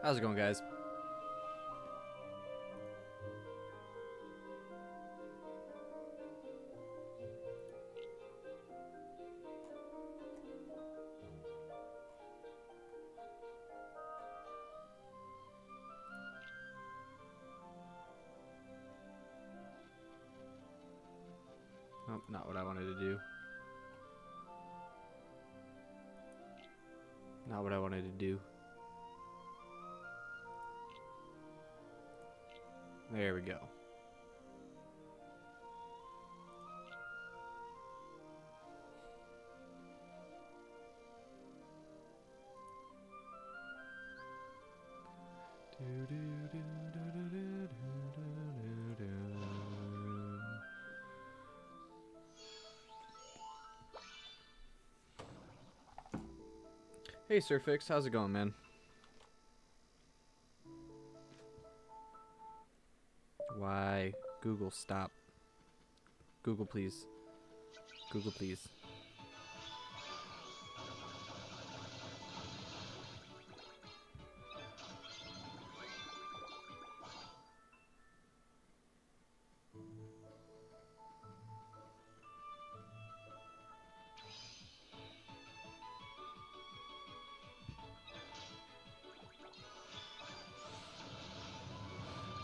How's it going, guys? Oh, not what I wanted to do. Not what I wanted to do. There we go. Hey, Surfix, how's it going, man? Why? Google, stop. Google, please. Google, please.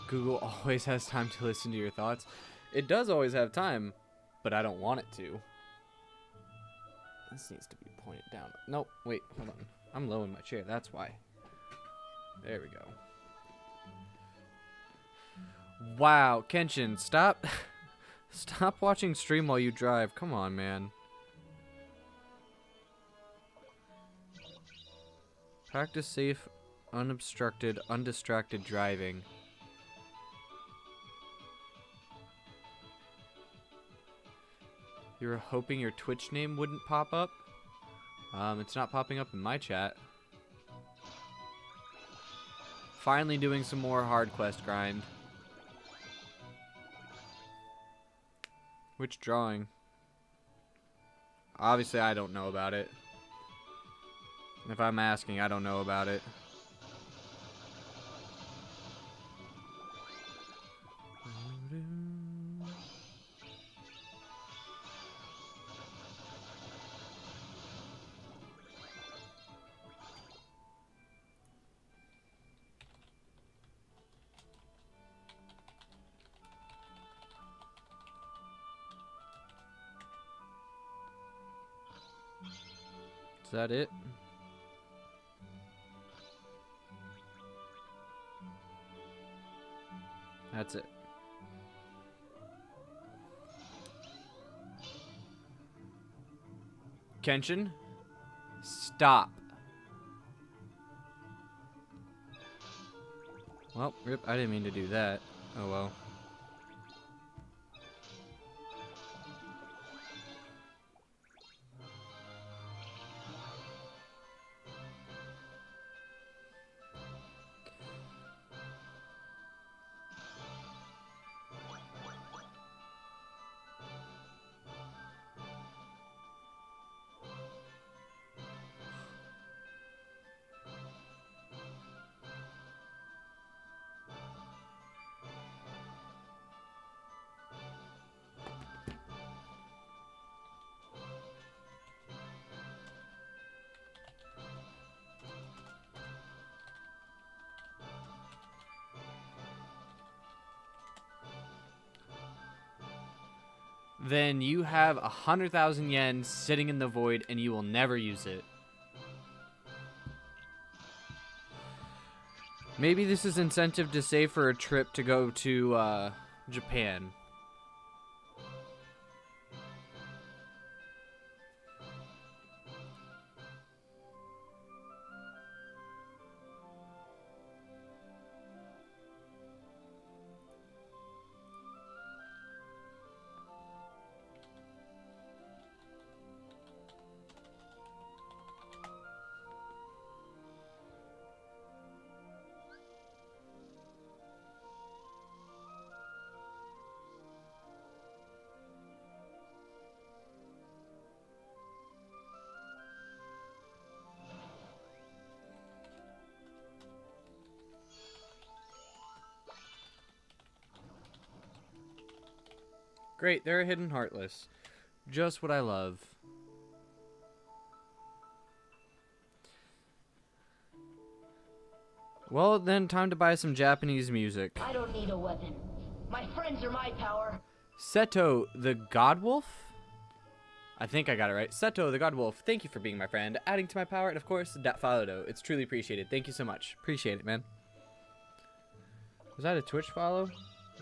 Google always has time to listen to your thoughts. It does always have time, but I don't want it to. This needs to be pointed down. Nope, wait, hold on. I'm low in my chair, that's why. There we go. Wow, Kenshin, stop. Stop watching stream while you drive. Come on, man. Practice safe, unobstructed, undistracted driving. You were hoping your Twitch name wouldn't pop up? It's not popping up in my chat. Finally doing some more hard quest grind. Which drawing? Obviously, I don't know about it. If I'm asking, I don't know about it. Is that it? That's it. Kenshin? Stop. Well, rip, I didn't mean to do that. Oh well. Then you have 100,000 yen sitting in the void and you will never use it. Maybe this is incentive to save for a trip to go to Japan. Great, they're a hidden heartless. Just what I love. Well, then time to buy some Japanese music. I don't need a weapon. My friends are my power. Seto the Godwolf? I think I got it right. Seto the Godwolf, thank you for being my friend, adding to my power, and of course, that follow. It's truly appreciated. Thank you so much. Appreciate it, man. Was that a Twitch follow?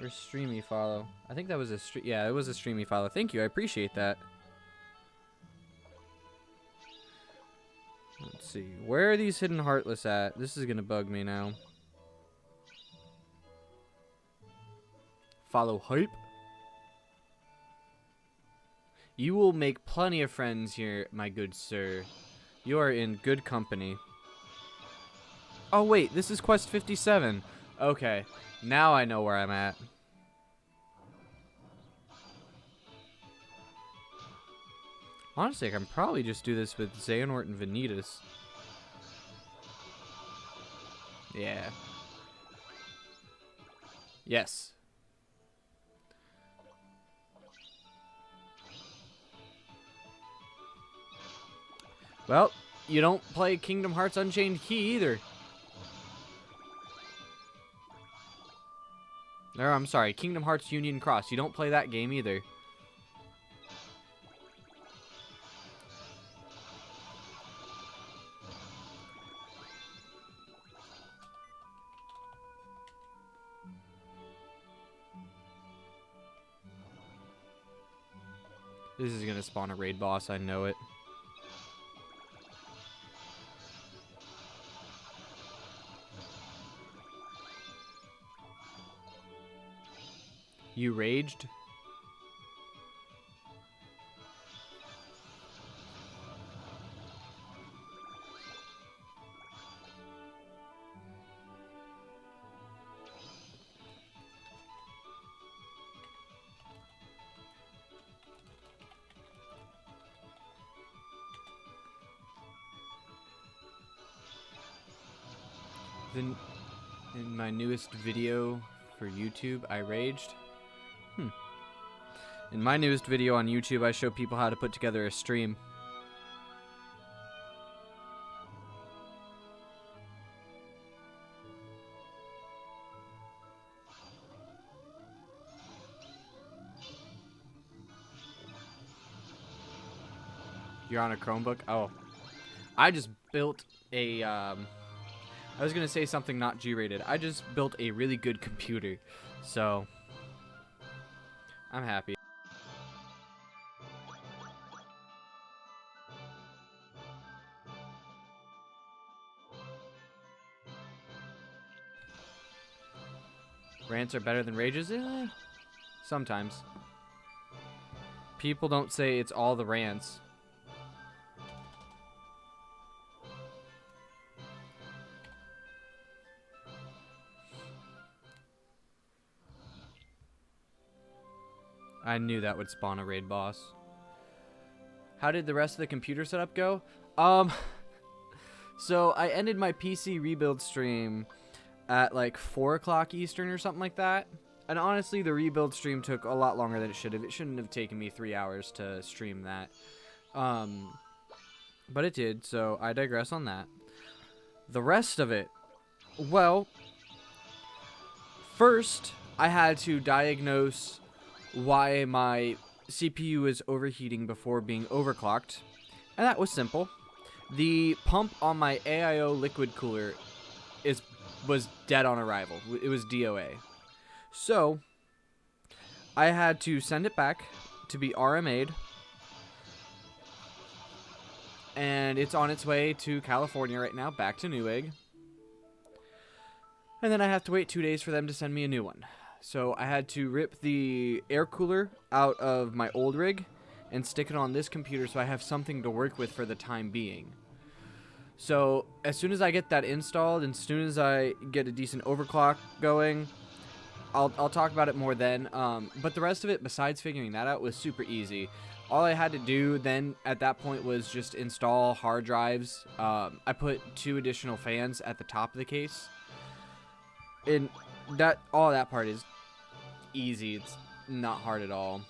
Or streamy follow? I think that was a yeah, it was a streamy follow. Thank you, I appreciate that. Let's see. Where are these hidden heartless at? This is gonna bug me now. Follow hype. You will make plenty of friends here, my good sir. You are in good company. Oh wait, this is quest 57. Okay, now I know where I'm at. Honestly, I can probably just do this with Xehanort and Vanitas. Yeah. Yes. Well, you don't play Kingdom Hearts Unchained Key either. Or, I'm sorry, Kingdom Hearts Union Cross. You don't play that game either. This is gonna spawn a raid boss, I know it. You raged? Then, in my newest video for YouTube, I raged. In my newest video on YouTube, I show people how to put together a stream. You're on a Chromebook? Oh. I just built a, I was gonna say something not G-rated. I just built a really good computer. So, I'm happy. Rants are better than rages? Sometimes. People don't say it's all the rants. I knew that would spawn a raid boss. How did the rest of the computer setup go? So I ended my PC rebuild stream at like 4 o'clock Eastern or something like that. And honestly, the rebuild stream took a lot longer than it should have. It shouldn't have taken me 3 hours to stream that. But it did, so I digress on that. The rest of it, well, first I had to diagnose why my CPU is overheating before being overclocked, and that was simple. The pump on my AIO liquid cooler was dead on arrival. It was DOA. So I had to send it back to be RMA'd, and it's on its way to California right now, back to Newegg. And then I have to wait 2 days for them to send me a new one. So I had to rip the air cooler out of my old rig and stick it on this computer so I have something to work with for the time being. So as soon as I get that installed and as soon as I get a decent overclock going, I'll talk about it more then. But the rest of it, besides figuring that out, was super easy. All I had to do then at that point was just install hard drives. I put 2 additional fans at the top of the case. And all that part is easy. It's not hard at all.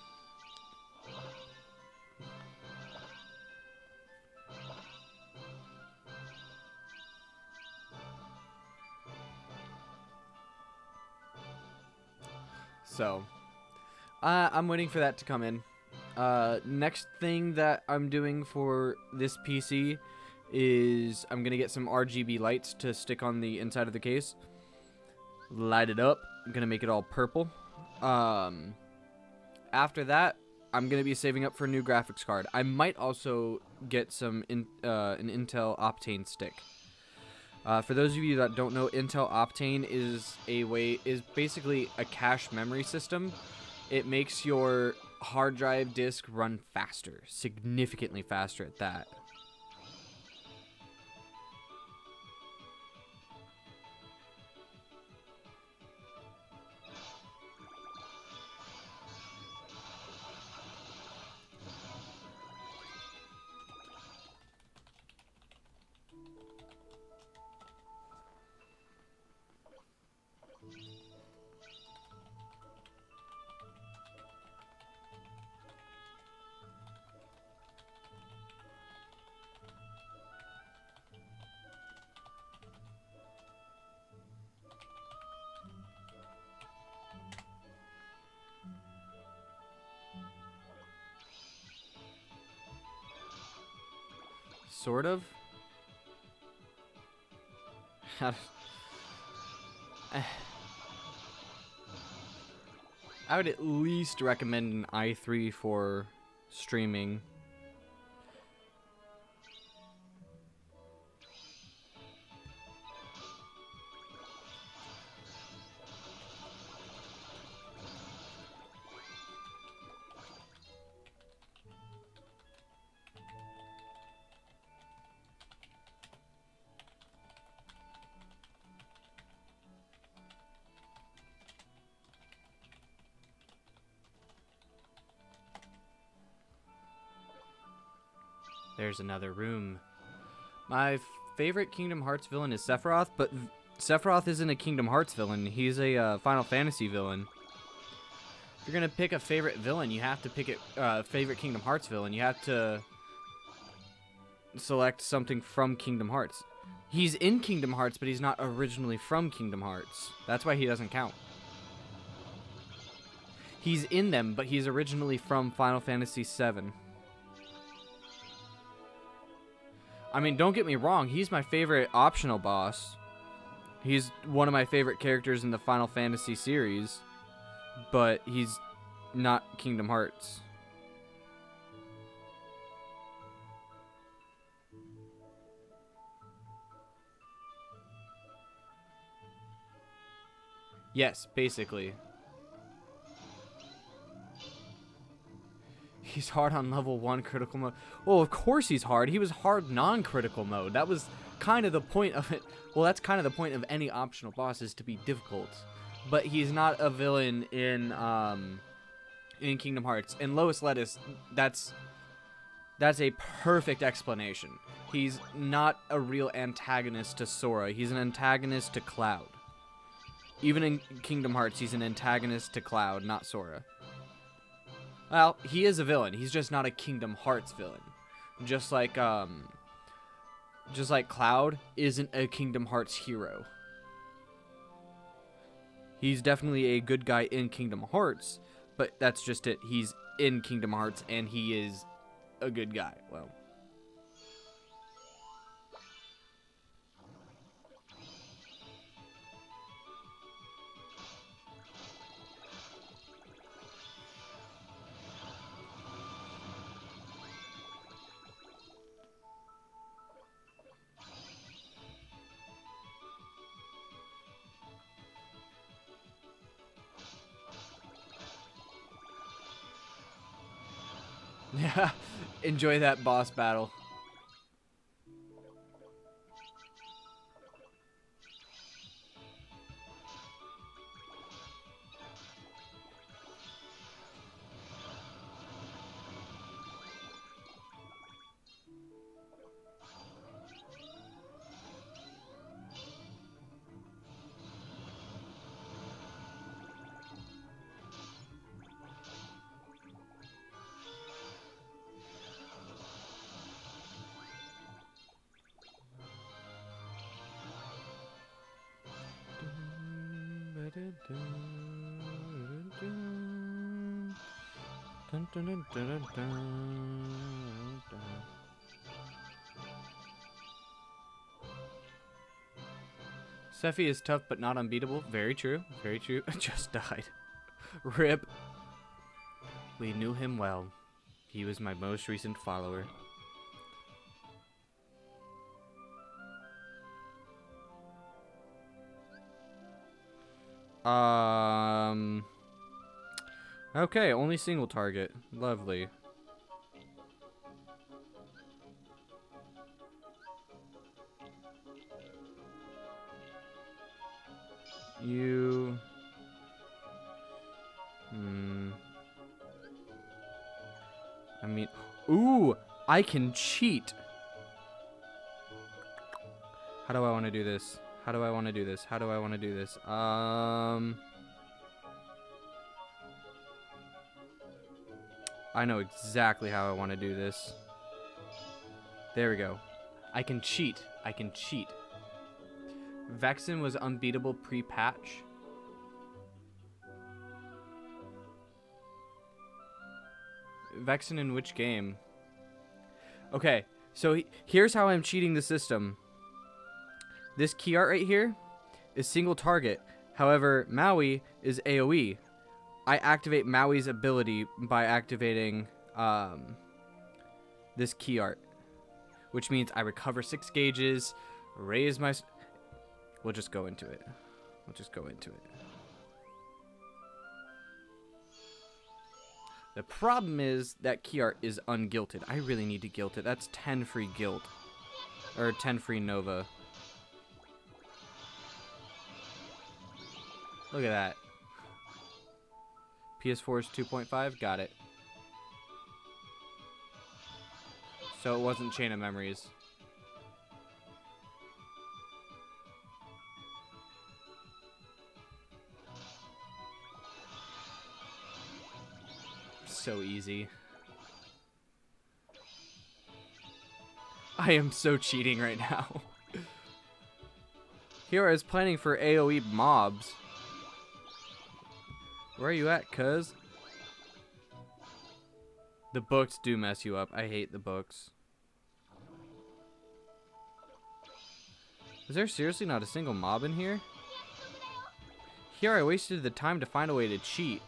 So, I'm waiting for that to come in. Next thing that I'm doing for this PC is I'm gonna get some RGB lights to stick on the inside of the case. Light it up. I'm gonna make it all purple. After that, I'm gonna be saving up for a new graphics card. I might also get some an Intel Optane stick. For those of you that don't know, Intel Optane is basically a cache memory system. It makes your hard drive disk run faster, significantly faster at that. Sort of. I would at least recommend an i3 for streaming. There's another room. My favorite Kingdom Hearts villain is Sephiroth, but Sephiroth isn't a Kingdom Hearts villain. He's a Final Fantasy villain. If you're gonna pick a favorite villain, you have to pick a favorite Kingdom Hearts villain. You have to select something from Kingdom Hearts. He's in Kingdom Hearts, but he's not originally from Kingdom Hearts. That's why he doesn't count. He's in them, but he's originally from Final Fantasy VII. I mean, don't get me wrong, he's my favorite optional boss. He's one of my favorite characters in the Final Fantasy series, but he's not Kingdom Hearts. Yes, basically. He's hard on level 1 critical mode. Well, of course he's hard. He was hard non-critical mode. That was kind of the point of it. Well, that's kind of the point of any optional boss, is to be difficult. But he's not a villain in Kingdom Hearts. And Lois Lettuce, that's a perfect explanation. He's not a real antagonist to Sora. He's an antagonist to Cloud. Even in Kingdom Hearts, he's an antagonist to Cloud, not Sora. Well, he is a villain. He's just not a Kingdom Hearts villain. Just like Cloud isn't a Kingdom Hearts hero. He's definitely a good guy in Kingdom Hearts, but that's just it. He's in Kingdom Hearts, and he is a good guy. Well... Yeah, enjoy that boss battle. Dun, dun, dun, dun, dun, dun, dun. Sephi is tough but not unbeatable. Very true. Very true. Just died. Rip. We knew him well. He was my most recent follower. Okay, only single target. Lovely. You... I mean... Ooh! I can cheat! How do I want to do this? How do I want to do this? How do I want to do this? I know exactly how I want to do this. There we go. I can cheat. I can cheat. Vexen was unbeatable pre-patch. Vexen in which game? Okay, so here's how I'm cheating the system. This key art right here is single target. However, Maui is AoE. I activate Maui's ability by activating this key art, which means I recover 6 gauges, raise my... We'll just go into it. We'll just go into it. The problem is that key art is ungilted. I really need to gilt it. That's 10 free gilt. Or 10 free Nova. Look at that. PS4 is 2.5. Got it. So it wasn't Chain of Memories. So easy. I am so cheating right now. Here I was planning for AoE mobs. Where are you at, cuz? The books do mess you up. I hate the books. Is there seriously not a single mob in here? Here I wasted the time to find a way to cheat.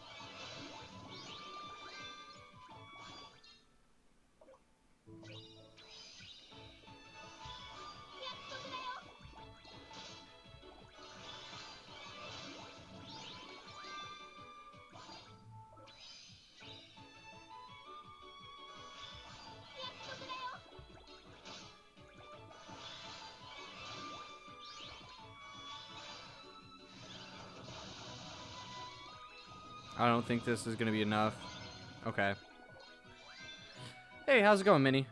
I don't think this is going to be enough. Okay. Hey, how's it going, Minnie?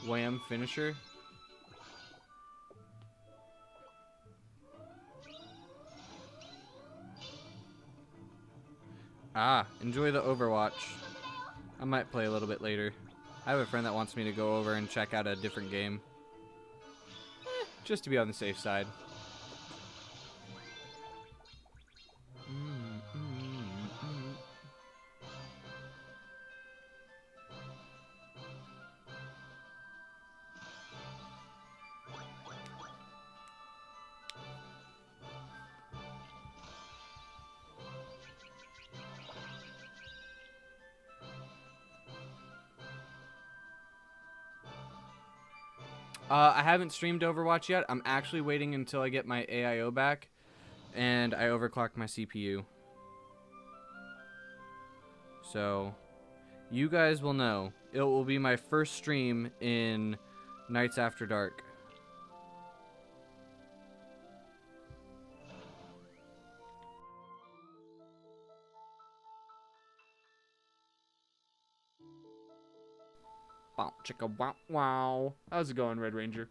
Wham finisher. Ah, enjoy the Overwatch. I might play a little bit later. I have a friend that wants me to go over and check out a different game. Just to be on the safe side. I haven't streamed Overwatch yet. I'm actually waiting until I get my AIO back and I overclock my CPU. So, you guys will know. It will be my first stream in Nights After Dark. Wow, chicka wow wow. How's it going, Red Ranger?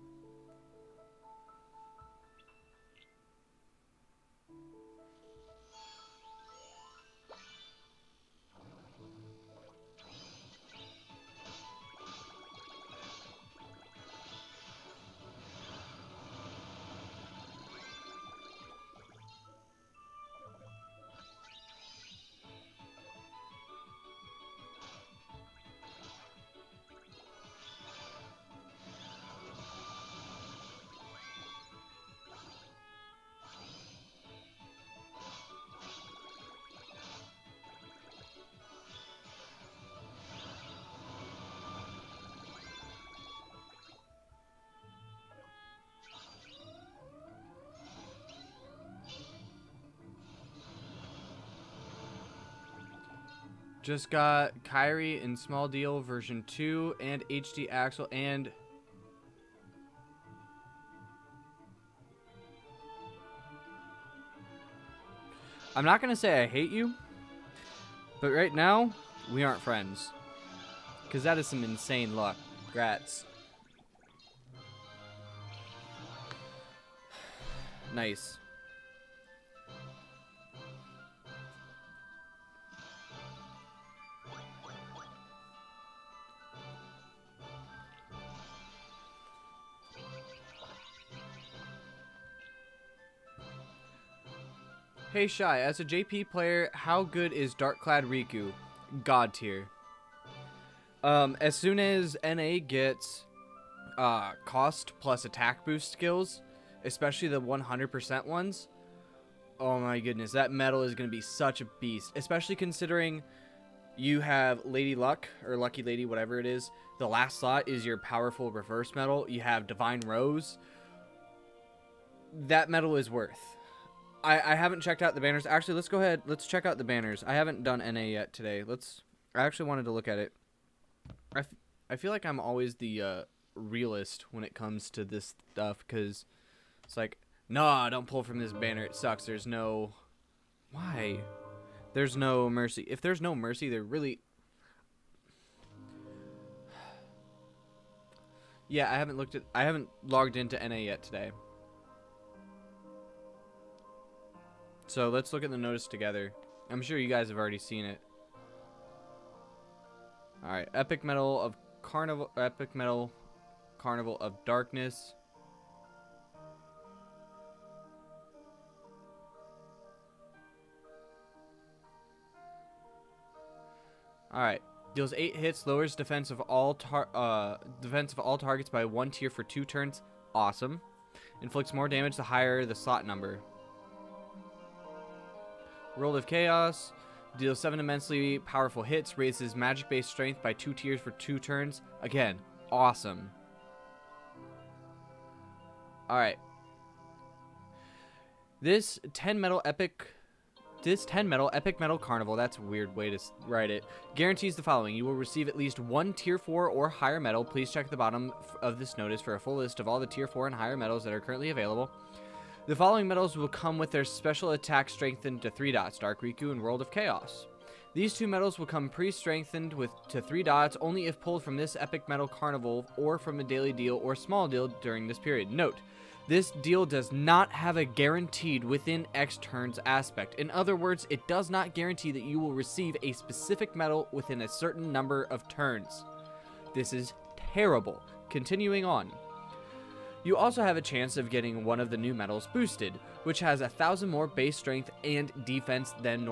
Just got Kyrie in Small Deal version 2 and HD Axel and... I'm not going to say I hate you, but right now, we aren't friends. Because that is some insane luck. Grats. Nice. Hey Shy, as a JP player, how good is Darkclad Riku? God tier. As soon as NA gets cost plus attack boost skills, especially the 100% ones, oh my goodness, that medal is going to be such a beast. Especially considering you have Lady Luck, or Lucky Lady, whatever it is. The last slot is your powerful reverse medal. You have Divine Rose. That medal is worth. I haven't checked out the banners. Actually, let's go ahead. Let's check out the banners. I haven't done NA yet today. I actually wanted to look at it. I feel like I'm always the realist when it comes to this stuff, because it's like, nah, don't pull from this banner. It sucks. There's no... Why? There's no mercy. If there's no mercy, there really... Yeah, I haven't logged into NA yet today. So let's look at the notice together. I'm sure you guys have already seen it. Alright, Epic Medal of Carnival of Darkness. Alright. Deals 8 hits, lowers defense of all targets by 1 tier for 2 turns. Awesome. Inflicts more damage the higher the slot number. World of Chaos. Deals 7 immensely powerful hits. Raises magic-based strength by 2 tiers for 2 turns. Again, awesome. Alright. This 10 metal epic metal carnival, that's a weird way to write it, guarantees the following. You will receive at least 1 tier 4 or higher medal. Please check the bottom of this notice for a full list of all the tier 4 and higher medals that are currently available. The following medals will come with their special attack strengthened to 3 dots, Dark Riku and World of Chaos. These 2 medals will come pre-strengthened to 3 dots only if pulled from this Epic Medal Carnival or from a daily deal or small deal during this period. Note, this deal does not have a guaranteed within X turns aspect. In other words, it does not guarantee that you will receive a specific medal within a certain number of turns. This is terrible. Continuing on. You also have a chance of getting one of the new medals boosted, which has 1,000 more base strength and defense than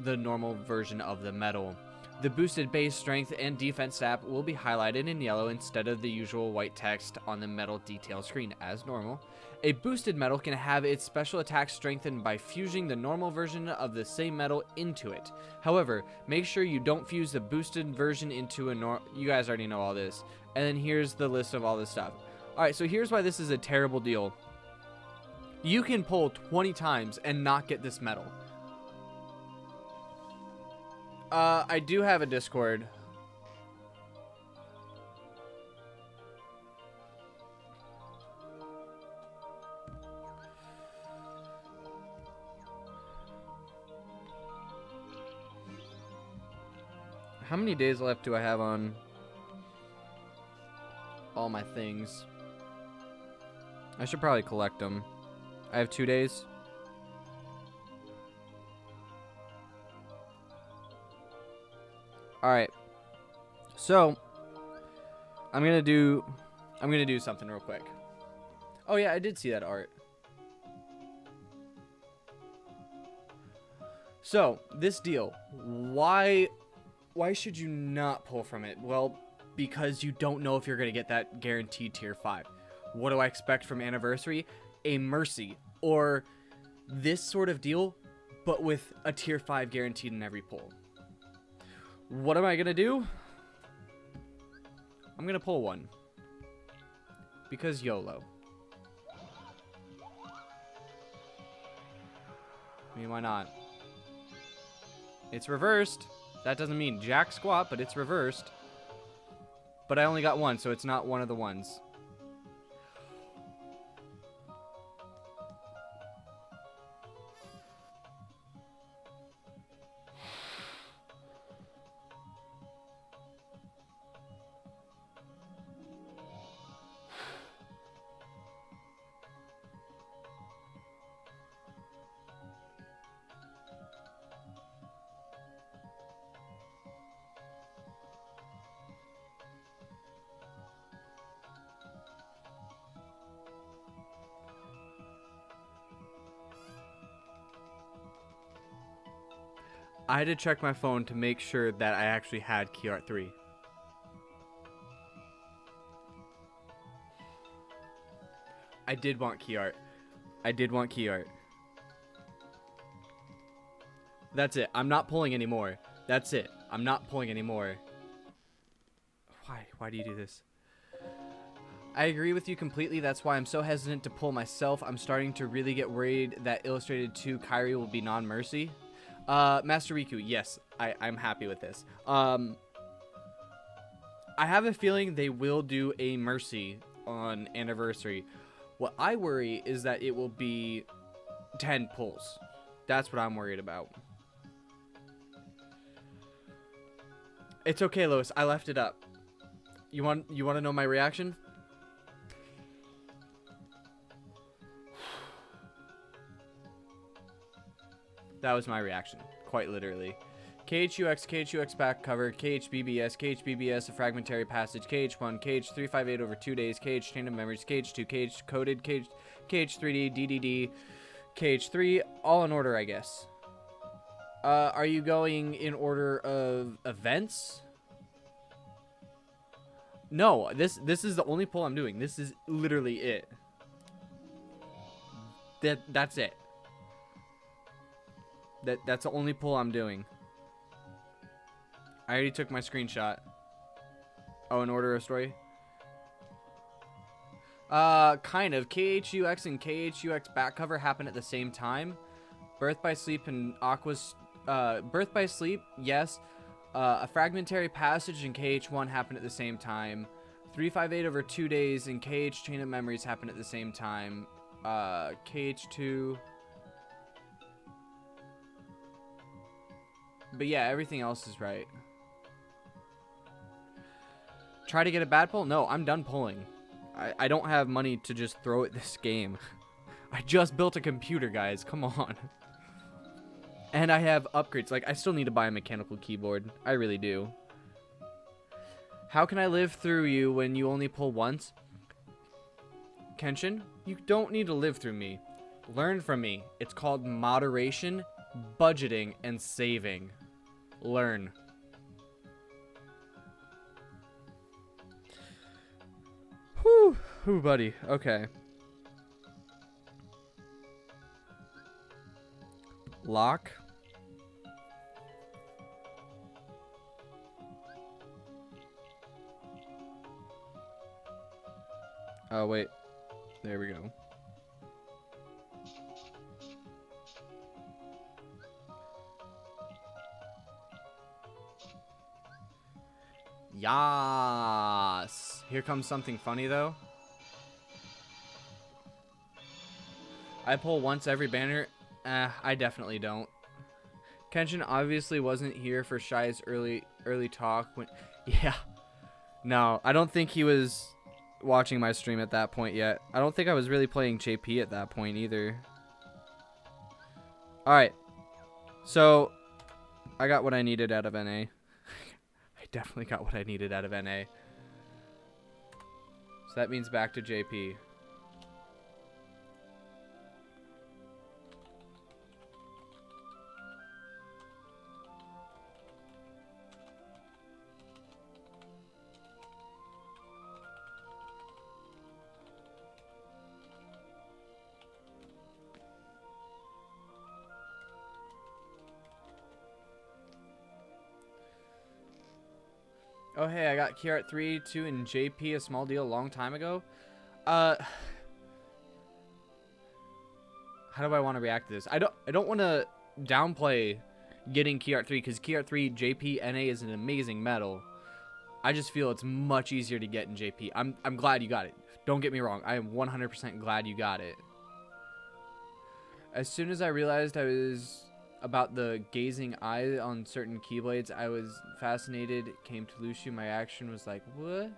the normal version of the medal. The boosted base strength and defense stat will be highlighted in yellow instead of the usual white text on the medal detail screen as normal. A boosted medal can have its special attack strengthened by fusing the normal version of the same medal into it. However, make sure you don't fuse the boosted version into you guys already know all this. And then here's the list of all this stuff. Alright, so here's why this is a terrible deal. You can pull 20 times and not get this medal. I do have a Discord. How many days left do I have on all my things? I should probably collect them. I have 2 days. Alright. So I'm gonna do something real quick. Oh yeah, I did see that art. So, this deal, why should you not pull from it? Well, because you don't know if you're gonna get that guaranteed tier 5. What do I expect from Anniversary? A Mercy, or this sort of deal, but with a tier 5 guaranteed in every pull. What am I gonna do? I'm gonna pull one. Because YOLO. I mean, why not? It's reversed. That doesn't mean jack squat, but it's reversed. But I only got one, so it's not one of the ones. I had to check my phone to make sure that I actually had key art 3. I did want key art. I did want key art. That's it. I'm not pulling anymore. That's it. I'm not pulling anymore. Why? Why do you do this? I agree with you completely. That's why I'm so hesitant to pull myself. I'm starting to really get worried that Illustrated 2 Kairi will be non-mercy. Master Riku, yes, I'm happy with this. I have a feeling they will do a mercy on Anniversary. What I worry is that it will be 10 pulls. That's what I'm worried about. It's okay, Lois. I left it up. You want to know my reaction? That was my reaction, quite literally. KHUX back cover, KHBBS, a fragmentary passage, KH1, KH358 over 2 days, KH chain of memories, KH2, KH coded, KH3D, DDD, KH3, all in order, I guess. Are you going in order of events? No, this is the only pull I'm doing. This is literally it. That's it. That's the only pull I'm doing. I already took my screenshot. Oh, in order of story? Kind of. KHUX and KHUX back cover happen at the same time. Birth by Sleep and Aqua's... Birth by Sleep, yes. A fragmentary passage and KH1 happen at the same time. 358 over 2 days and KH Chain of Memories happen at the same time. KH2... But yeah, everything else is right. Try to get a bad pull? No, I'm done pulling. I don't have money to just throw at this game. I just built a computer, guys. Come on. And I have upgrades. Like, I still need to buy a mechanical keyboard. I really do. How can I live through you when you only pull once? Kenshin, you don't need to live through me. Learn from me. It's called moderation, budgeting, and saving. Learn. Whew, buddy. Okay. Lock. Oh, wait. There we go. Yas. Here comes something funny, though. I pull once every banner. I definitely don't. Kenshin obviously wasn't here for Shy's early talk. When, yeah. No, I don't think he was watching my stream at that point yet. I don't think I was really playing JP at that point either. Alright. So, I got what I needed out of NA. Definitely got what I needed out of NA. So that means back to JP. Oh, hey, I got Key Art 3, 2, and JP, a small deal a long time ago. How do I want to react to this? I don't want to downplay getting Key Art 3, because Key Art 3 JP NA is an amazing medal. I just feel it's much easier to get in JP. I'm glad you got it. Don't get me wrong. I am 100% glad you got it. As soon as I realized I was about the gazing eye on certain Keyblades, I was fascinated. Came to Lucio, my action was like, what?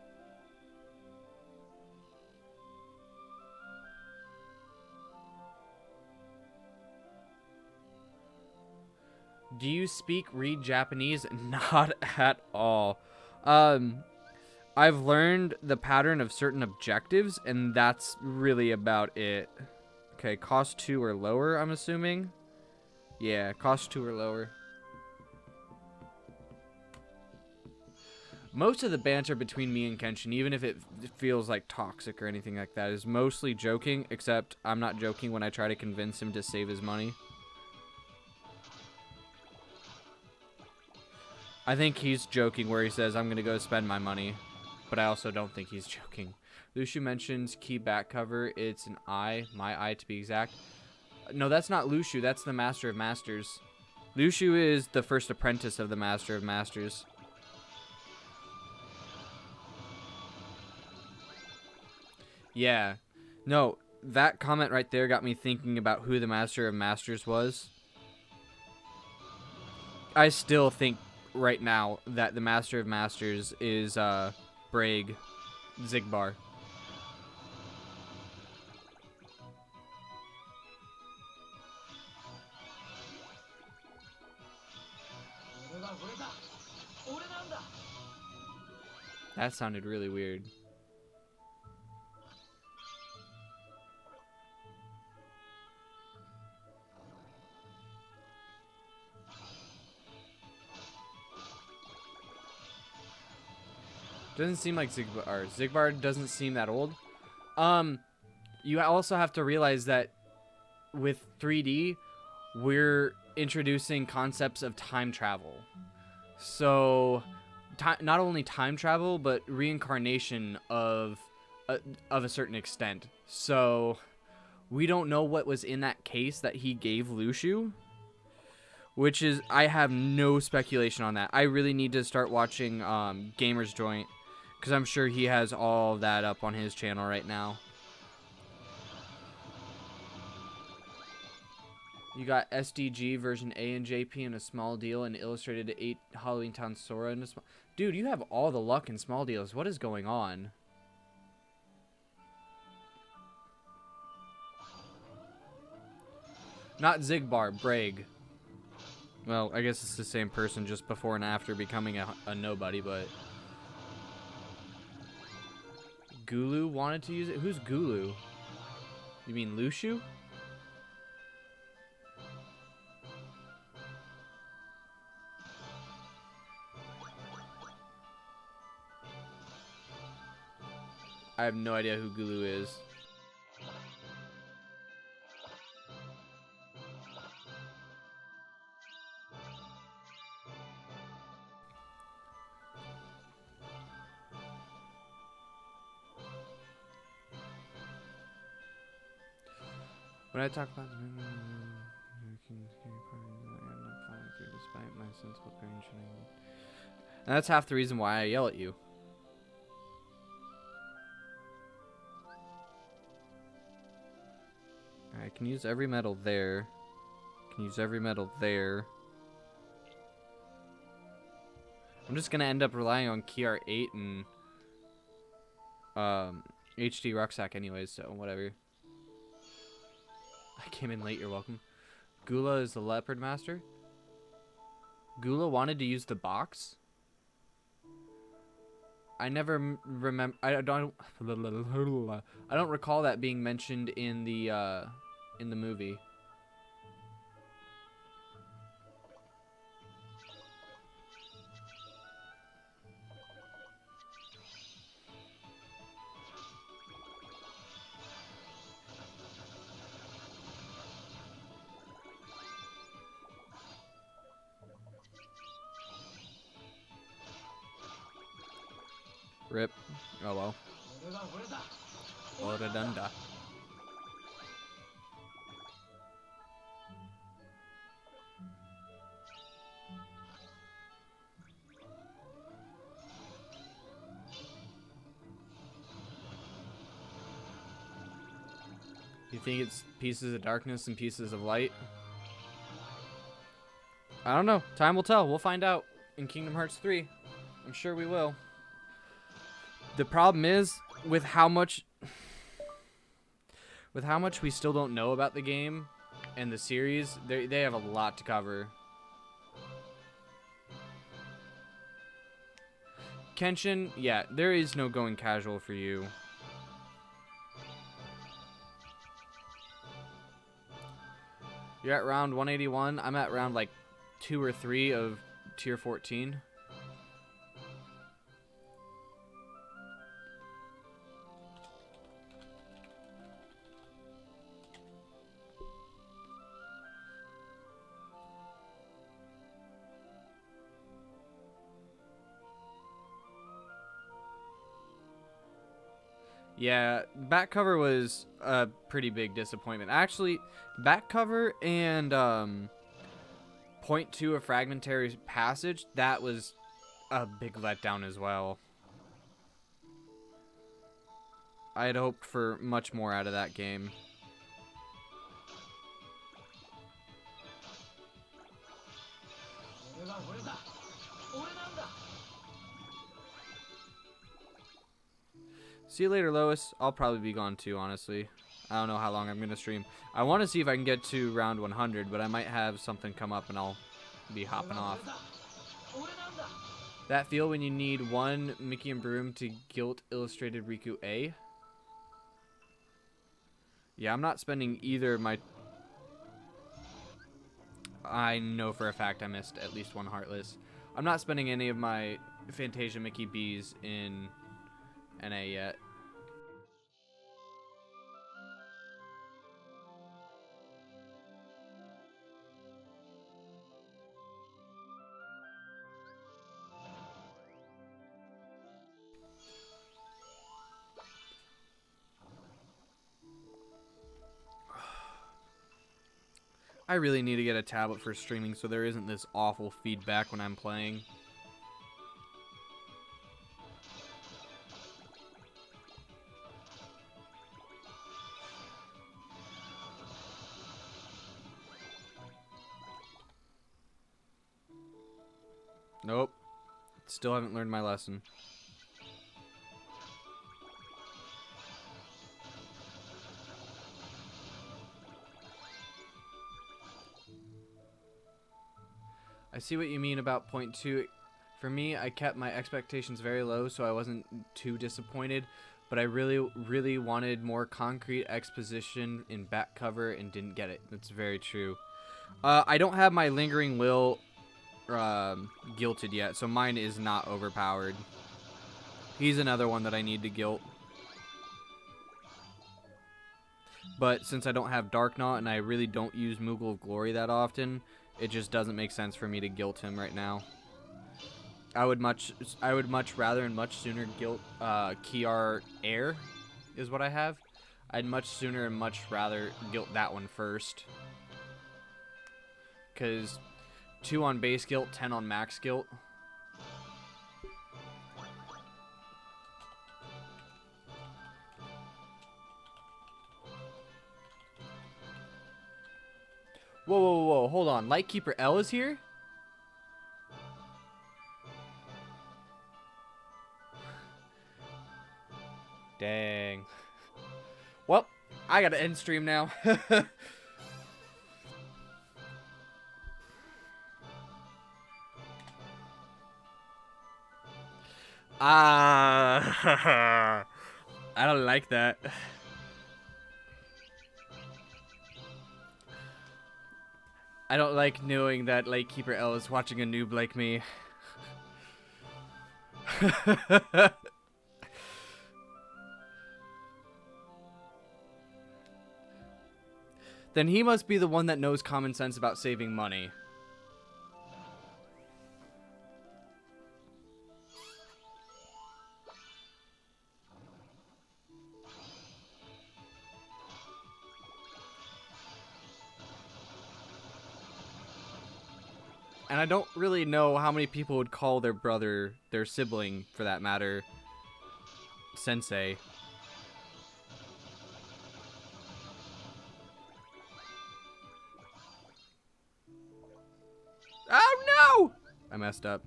Do you read Japanese? Not at all. I've learned the pattern of certain objectives, and that's really about it. Okay, cost 2 or lower, I'm assuming. Yeah, cost 2 or lower. Most of the banter between me and Kenshin, even if it feels like toxic or anything like that, is mostly joking, except I'm not joking when I try to convince him to save his money. I think he's joking where he says, I'm going to go spend my money. But I also don't think he's joking. Lucio mentions key back cover. It's an eye. My eye to be exact. No, that's not Lucio. That's the Master of Masters. Lucio is the first apprentice of the Master of Masters. Yeah. No, that comment right there got me thinking about who the Master of Masters was. I still think right now that the Master of Masters is Braig Xigbar. That sounded really weird. Doesn't seem like Xigbar. Xigbar doesn't seem that old. You also have to realize that with 3D, we're introducing concepts of time travel. So, not only time travel, but reincarnation of a certain extent. So, we don't know what was in that case that he gave Lucio. Which is, I have no speculation on that. I really need to start watching Gamer's Joint, because I'm sure he has all that up on his channel right now. You got SDG version A and JP in a small deal, and illustrated 8 Halloween Town Sora in a small... Dude, you have all the luck in small deals. What is going on? Not Xigbar, Braig. Well, I guess it's the same person just before and after becoming a nobody, but... Gulu wanted to use it? Who's Gulu? You mean Lucio? I have no idea who Gulu is. When I talk about the despite my sensible parenting, and that's half the reason why I yell at you. I can use every medal there. Can use every medal there. I'm just gonna end up relying on Key Art 8 and HD Rucksack anyways, so whatever. I came in late, you're welcome. Gula is the Leopard Master. Gula wanted to use the box? I never remember. I don't recall that being mentioned in the movie. Rip. Oh well. Oradunda. You think it's pieces of darkness and pieces of light? I don't know. Time will tell. We'll find out in Kingdom Hearts 3. I'm sure we will. The problem is with how much we still don't know about the game and the series, they have a lot to cover. Kenshin, yeah, there is no going casual for you. You're at round 181. I'm at round like 2 or 3 of tier 14. Yeah, back cover was a pretty big disappointment. Actually, back cover and point 2 of Fragmentary Passage, that was a big letdown as well. I had hoped for much more out of that game. See you later, Lois. I'll probably be gone too, honestly. I don't know how long I'm going to stream. I want to see if I can get to round 100, but I might have something come up and I'll be hopping off. That feel when you need one Mickey and Broom to guilt Illustrated Riku A? Yeah, I'm not spending either of my... I know for a fact I missed at least one Heartless. I'm not spending any of my Fantasia Mickey B's in NA yet. I really need to get a tablet for streaming so there isn't this awful feedback when I'm playing. Nope. Still haven't learned my lesson. I see what you mean about point 2. For me, I kept my expectations very low so I wasn't too disappointed, but I really wanted more concrete exposition in back cover and didn't get it. That's very true. I don't have my Lingering Will guilted yet, so mine is not overpowered. He's another one that I need to guilt. But since I don't have Darknaut and I really don't use Moogle of Glory that often, it just doesn't make sense for me to guilt him right now. I would much rather and much sooner guilt Kiar Air is what I have. I'd much sooner and much rather guilt that one first. Cause 2 on base guilt, 10 on max guilt. Whoa, whoa, whoa, hold on. Lightkeeper L is here? Dang. Well, I gotta end stream now. I don't like that. I don't like knowing that Lightkeeper L is watching a noob like me. Then he must be the one that knows common sense about saving money. And I don't really know how many people would call their brother, their sibling, for that matter, Sensei. messed up.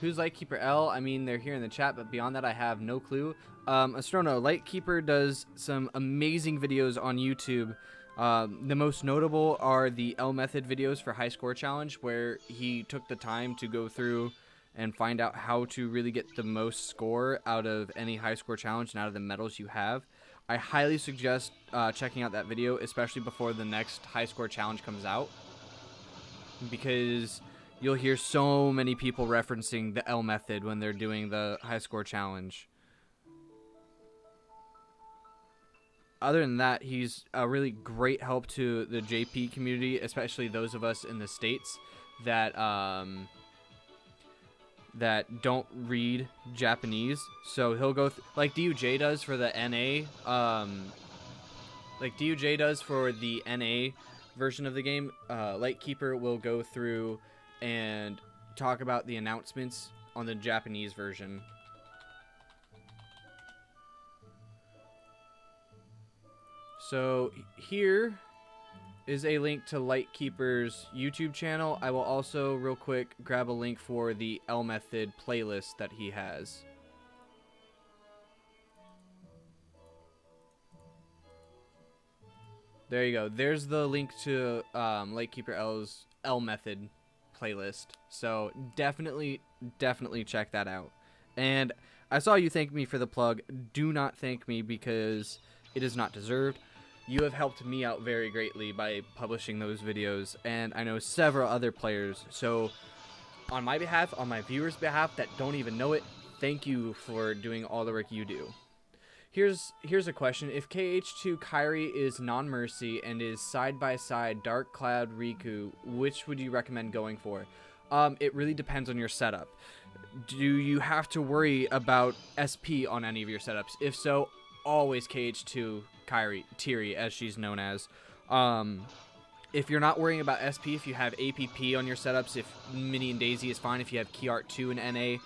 Who's Lightkeeper L? I mean, they're here in the chat, but beyond that, I have no clue. Astrono, Lightkeeper does some amazing videos on YouTube. The most notable are the L Method videos for High Score Challenge, where he took the time to go through and find out how to really get the most score out of any high score challenge and out of the medals you have. I highly suggest checking out that video, especially before the next high score challenge comes out, because you'll hear so many people referencing the L Method when they're doing the high score challenge. Other than that, he's a really great help to the JP community, especially those of us in the States that that don't read Japanese. So he'll go like DUJ does for the NA, like DUJ does for the NA version of the game. Lightkeeper will go through and talk about the announcements on the Japanese version. So here is a link to Lightkeeper's YouTube channel. I will also real quick grab a link for the L Method playlist that he has. There you go. There's the link to Lightkeeper L's L Method playlist. So definitely check that out. And I saw you thank me for the plug. Do not thank me, because it is not deserved. You have helped me out very greatly by publishing those videos, and I know several other players. So on my behalf, on my viewers' behalf that don't even know it, thank you for doing all the work you do. Here's a question. If KH2 Kairi is Non-Mercy and is side-by-side Dark Cloud Riku, which would you recommend going for? It really depends on your setup. Do you have to worry about SP on any of your setups? If so, always KH2 Kairi, Tiri, as she's known as. If you're not worrying about SP, if you have APP on your setups, if Minnie and Daisy is fine, if you have Key Art 2 and NA,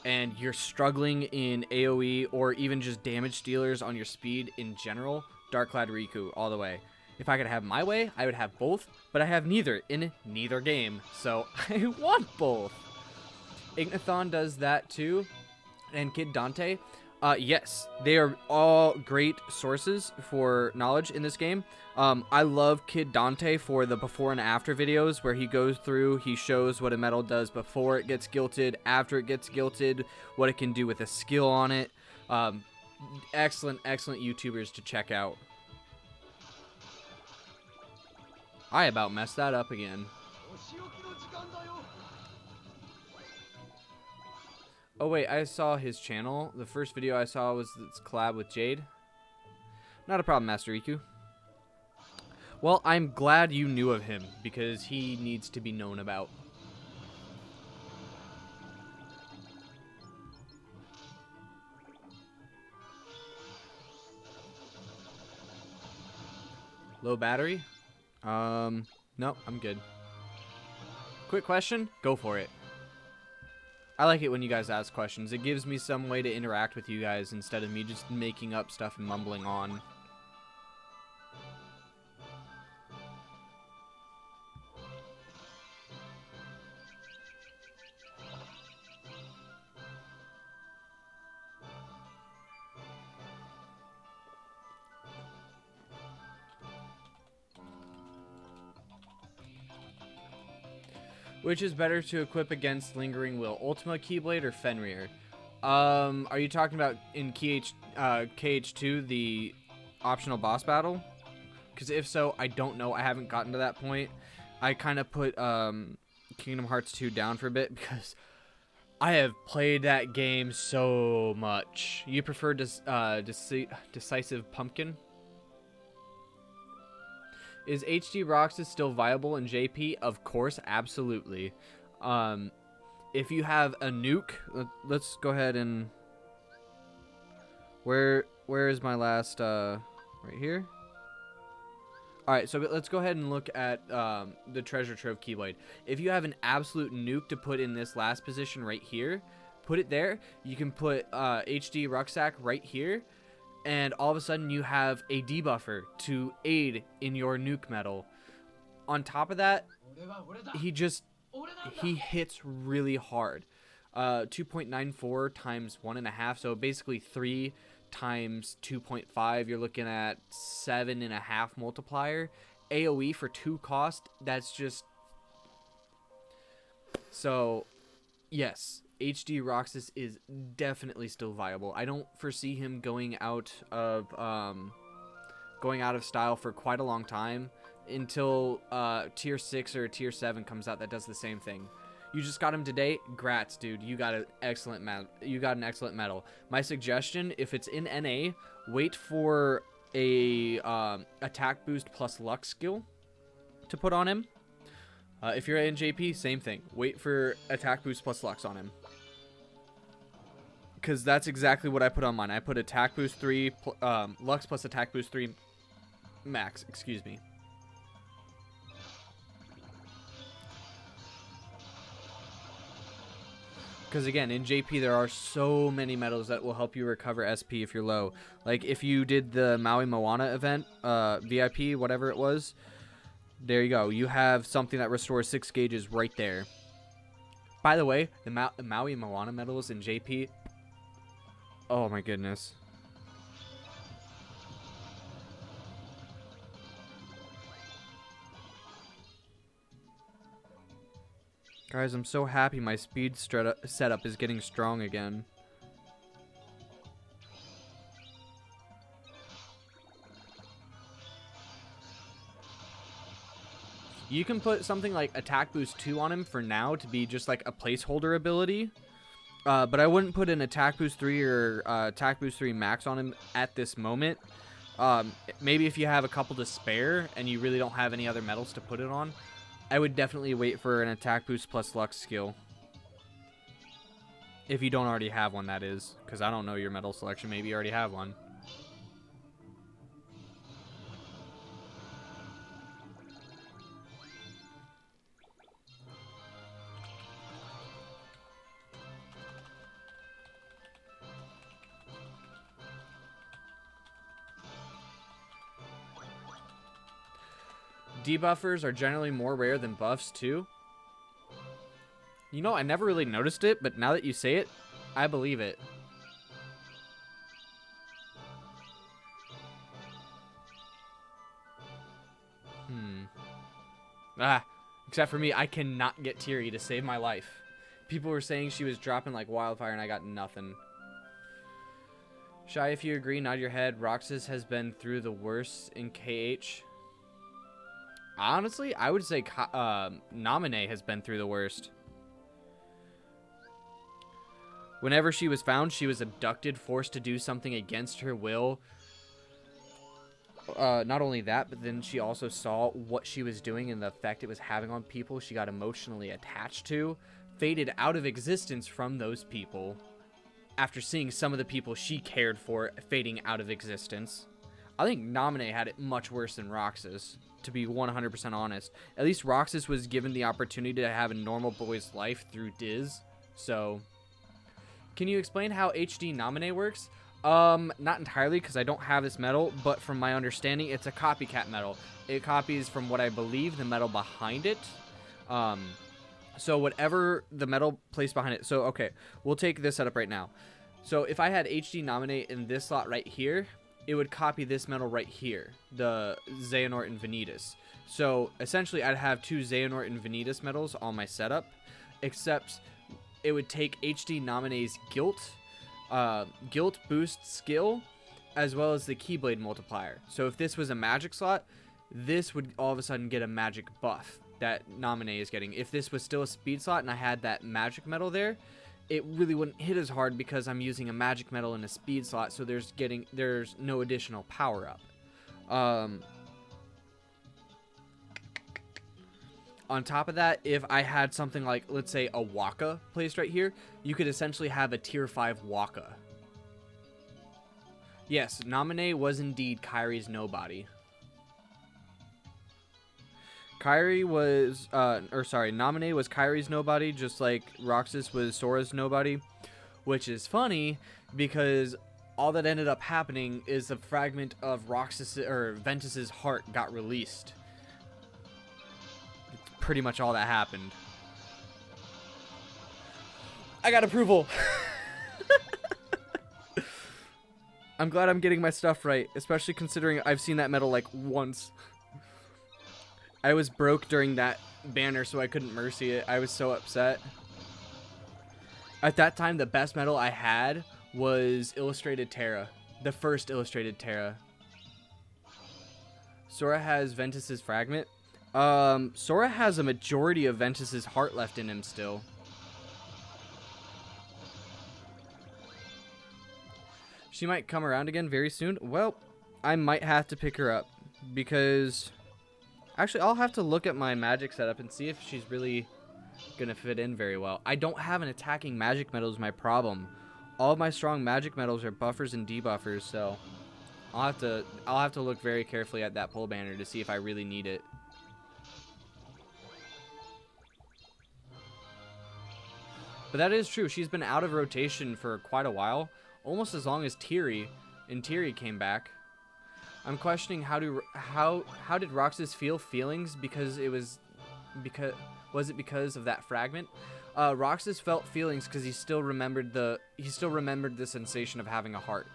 and you're struggling in AoE or even just damage dealers on your speed in general, Dark Cloud Riku all the way. If I could have my way, I would have both, but I have neither in neither game, so I want both. Ignathon does that too, and Kid Dante. Yes, they are all great sources for knowledge in this game. I love Kid Dante for the before and after videos where he goes through, he shows what a medal does before it gets guilted, after it gets guilted, what it can do with a skill on it. Excellent YouTubers to check out. I about messed that up again. Oh wait, I saw his channel. The first video I saw was this collab with Jade. Not a problem, Master Riku. Well, I'm glad you knew of him, because he needs to be known about. Low battery? No, I'm good. Quick question? Go for it. I like it when you guys ask questions. It gives me some way to interact with you guys instead of me just making up stuff and mumbling on. Which is better to equip against Lingering Will, Ultima Keyblade or Fenrir? Are you talking about in KH2, the optional boss battle? Because if so, I don't know. I haven't gotten to that point. I kind of put Kingdom Hearts 2 down for a bit because I have played that game so much. You prefer Decisive Pumpkin? Is HD Roxas still viable in JP? Of course, absolutely. If you have a nuke, let's go ahead and... Where is my last... Right here? Alright, so let's go ahead and look at the Treasure Trove Keyblade. If you have an absolute nuke to put in this last position right here, put it there. You can put HD Rucksack right here. And all of a sudden you have a debuffer to aid in your nuke medal. On top of that, he hits really hard. 2.94 times 1.5, so basically 3 times 2.5, you're looking at 7.5 multiplier. AoE for 2 cost, that's just... So, yes, HD Roxas is definitely still viable. I don't foresee him going out of style for quite a long time until tier 6 or tier 7 comes out that does the same thing. You just got him today. Grats, dude. You got an excellent medal. My suggestion, if it's in NA, wait for a attack boost plus luck skill to put on him. If you're in JP, same thing. Wait for attack boost plus lux on him. Because that's exactly what I put on mine. I put attack boost 3, lux plus attack boost 3 max. Excuse me. Because again, in JP there are so many medals that will help you recover SP if you're low. Like if you did the Maui Moana event, VIP, whatever it was, there you go. You have something that restores 6 gauges right there. By the way, the Maui Moana medals in JP, oh my goodness. Guys, I'm so happy my speed setup is getting strong again. You can put something like attack boost 2 on him for now to be just like a placeholder ability. But I wouldn't put an attack boost 3 or attack boost 3 max on him at this moment. Maybe if you have a couple to spare and you really don't have any other medals to put it on, I would definitely wait for an attack boost plus lux skill. If you don't already have one, that is. Because I don't know your medal selection. Maybe you already have one. Debuffers are generally more rare than buffs too. You know, I never really noticed it, but now that you say it, I believe it. Except for me, I cannot get Tiri to save my life. People were saying she was dropping like wildfire and I got nothing. Shy, if you agree, nod your head. Roxas has been through the worst in KH. Honestly, I would say Naminé has been through the worst. Whenever she was found, she was abducted, forced to do something against her will. Not only that, but then she also saw what she was doing and the effect it was having on people she got emotionally attached to, faded out of existence from those people after seeing some of the people she cared for fading out of existence. I think Naminé had it much worse than Roxas, to be 100% honest. At least Roxas was given the opportunity to have a normal boy's life through Diz. So, can you explain how HD Naminé works? Not entirely, because I don't have this medal, but from my understanding, it's a copycat medal. It copies from what I believe the medal behind it. So whatever the medal placed behind it. So, okay, we'll take this setup right now. So if I had HD Naminé in this slot right here, it would copy this medal right here, the Xehanort and Vanitas. So essentially I'd have 2 Xehanort and Vanitas medals on my setup, except it would take HD Naminé's Guilt boost skill, as well as the Keyblade multiplier. So if this was a magic slot, this would all of a sudden get a magic buff that Naminé is getting. If this was still a speed slot and I had that magic medal there, it really wouldn't hit as hard because I'm using a magic medal in a speed slot, so there's no additional power up. On top of that, if I had something like, let's say, a Waka placed right here, you could essentially have a tier 5 Waka. Yes, Naminé was indeed Kairi's nobody. Naminé was Kairi's nobody, just like Roxas was Sora's nobody, which is funny because all that ended up happening is a fragment of Ventus's heart got released. It's pretty much all that happened. I got approval. I'm glad I'm getting my stuff right, especially considering I've seen that medal like once. I was broke during that banner, so I couldn't mercy it. I was so upset. At that time, the best medal I had was Illustrated Terra. The first Illustrated Terra. Sora has Ventus's Fragment. Sora has a majority of Ventus's heart left in him still. She might come around again very soon. Well, I might have to pick her up because... Actually, I'll have to look at my magic setup and see if she's really going to fit in very well. I don't have an attacking magic medal is my problem. All of my strong magic medals are buffers and debuffers, so I'll have to look very carefully at that pole banner to see if I really need it. But that is true. She's been out of rotation for quite a while, almost as long as Teary, and Teary came back. I'm questioning how did Roxas feel feelings because was it because of that fragment? Roxas felt feelings because he still remembered the sensation of having a heart.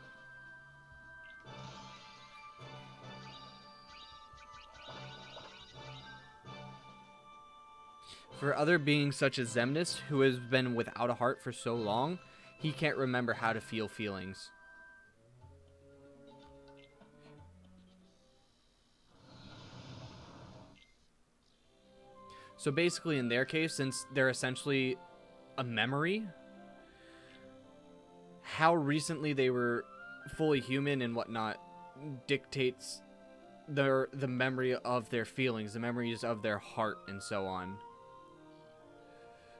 For other beings such as Xemnas, who has been without a heart for so long, he can't remember how to feel feelings. So basically, in their case, since they're essentially a memory, how recently they were fully human and whatnot dictates the memory of their feelings, the memories of their heart, and so on.